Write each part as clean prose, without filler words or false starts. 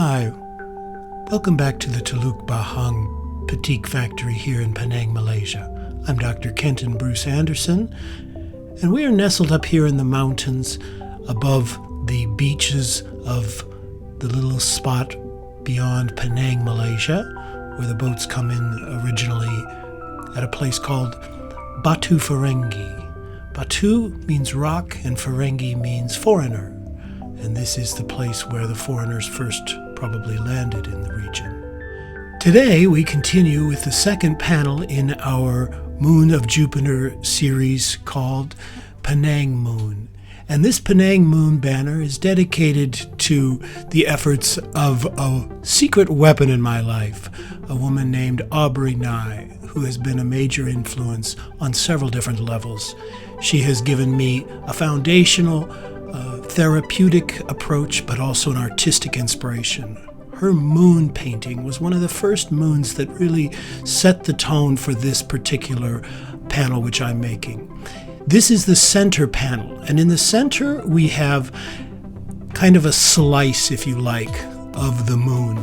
Hi, welcome back to the Taluk Bahung Batik Factory here in Penang, Malaysia. I'm Dr. Kenton Bruce Anderson, and we are nestled up here in the mountains above the beaches of the little spot beyond Penang, Malaysia, where the boats come in originally at a place called Batu Ferengi. Batu means rock and Ferengi means foreigner, and this is the place where the foreigners first probably landed in the region. Today we continue with the second panel in our Moon of Jupiter series called Penang Moon. And this Penang Moon banner is dedicated to the efforts of a secret weapon in my life, a woman named Aubrey, who has been a major influence on several different levels. She has given me a foundational, therapeutic approach, but also an artistic inspiration. Her moon painting was one of the first moons that really set the tone for this particular panel which I'm making. This is the center panel, and in the center we have kind of a slice, if you like, of the moon.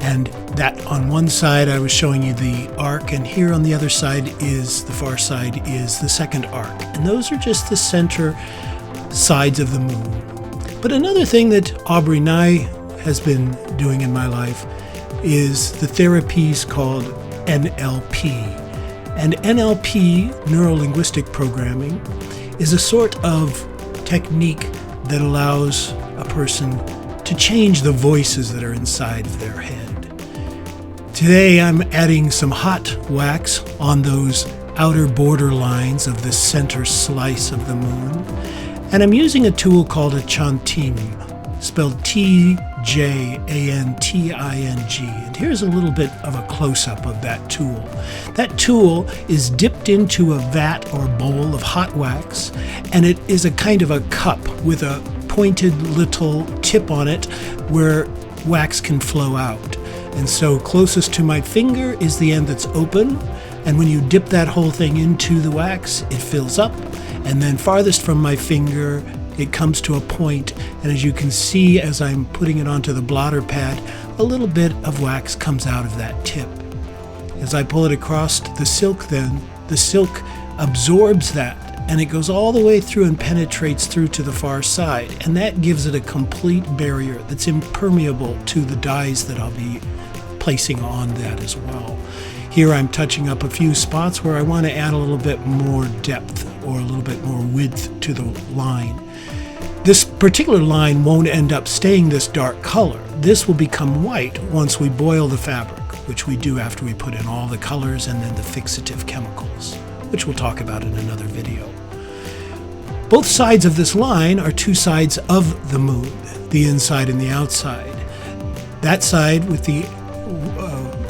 And that on one side I was showing you the arc, and here on the other side is, the far side is the second arc. And those are just the center sides of the moon. But another thing that Aubrey has been doing in my life is the therapies called NLP. And NLP, neuro-linguistic programming, is a sort of technique that allows a person to change the voices that are inside of their head. Today I'm adding some hot wax on those outer border lines of the center slice of the moon. And I'm using a tool called a chanting, spelled T-J-A-N-T-I-N-G. And here's a little bit of a close-up of that tool. That tool is dipped into a vat or bowl of hot wax, and it is a kind of a cup with a pointed little tip on it where wax can flow out. And so closest to my finger is the end that's open, and when you dip that whole thing into the wax, it fills up, and then farthest from my finger it comes to a point, and as you can see as I'm putting it onto the blotter pad, a little bit of wax comes out of that tip. As I pull it across the silk then, the silk absorbs that, and it goes all the way through and penetrates through to the far side, and that gives it a complete barrier that's impermeable to the dyes that I'll be placing on that as well. Here I'm touching up a few spots where I want to add a little bit more depth or a little bit more width to the line. This particular line won't end up staying this dark color. This will become white once we boil the fabric, which we do after we put in all the colors and then the fixative chemicals, which we'll talk about in another video. Both sides of this line are two sides of the moon, the inside and the outside. That side with the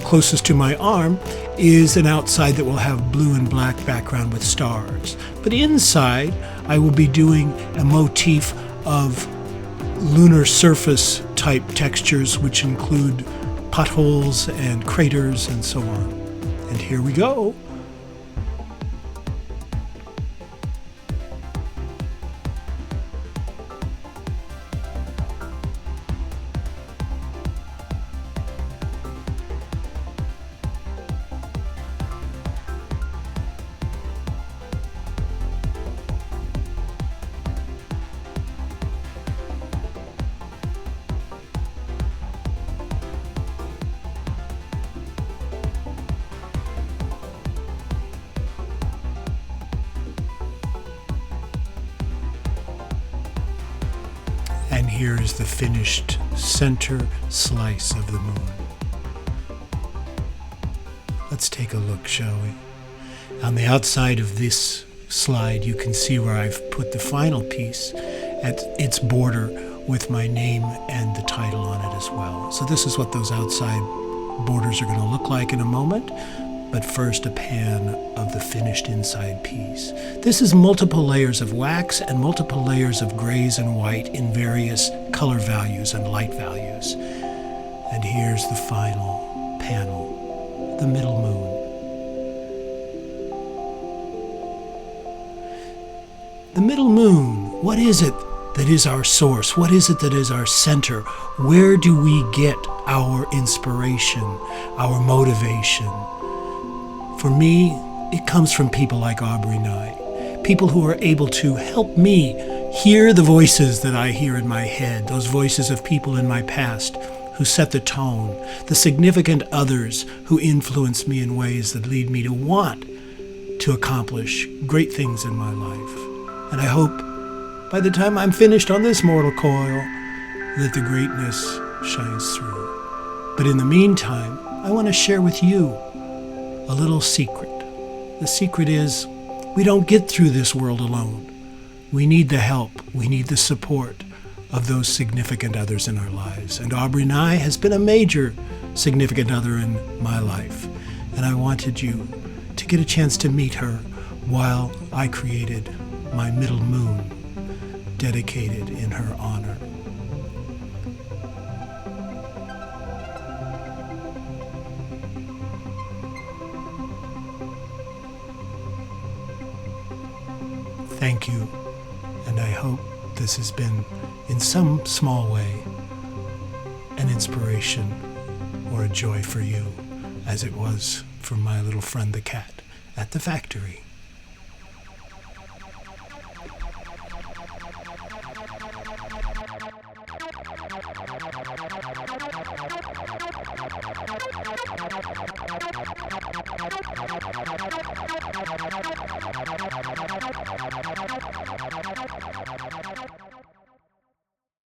closest to my arm is an outside that will have blue and black background with stars. But inside, I will be doing a motif of lunar surface type textures, which include potholes and craters and so on. And here we go. And here is the finished center slice of the moon. Let's take a look, shall we? On the outside of this slide, you can see where I've put the final piece at its border with my name and the title on it as well. So this is what those outside borders are going to look like in a moment. But first, a pan of the finished inside piece. This is multiple layers of wax and multiple layers of grays and white in various color values and light values. And here's the final panel, the middle moon. The middle moon, what is it that is our source? What is it that is our center? Where do we get our inspiration, our motivation? For me, it comes from people like Aubrey and I, people who are able to help me hear the voices that I hear in my head, those voices of people in my past who set the tone, the significant others who influence me in ways that lead me to want to accomplish great things in my life. And I hope by the time I'm finished on this mortal coil, that the greatness shines through. But in the meantime, I want to share with you a little secret. The secret is we don't get through this world alone. We need the help. We need the support of those significant others in our lives. And Aubrey and I has been a major significant other in my life. And I wanted you to get a chance to meet her while I created my middle moon, dedicated in her honor. Thank you, and I hope this has been, in some small way, an inspiration or a joy for you, as it was for my little friend the cat at the factory.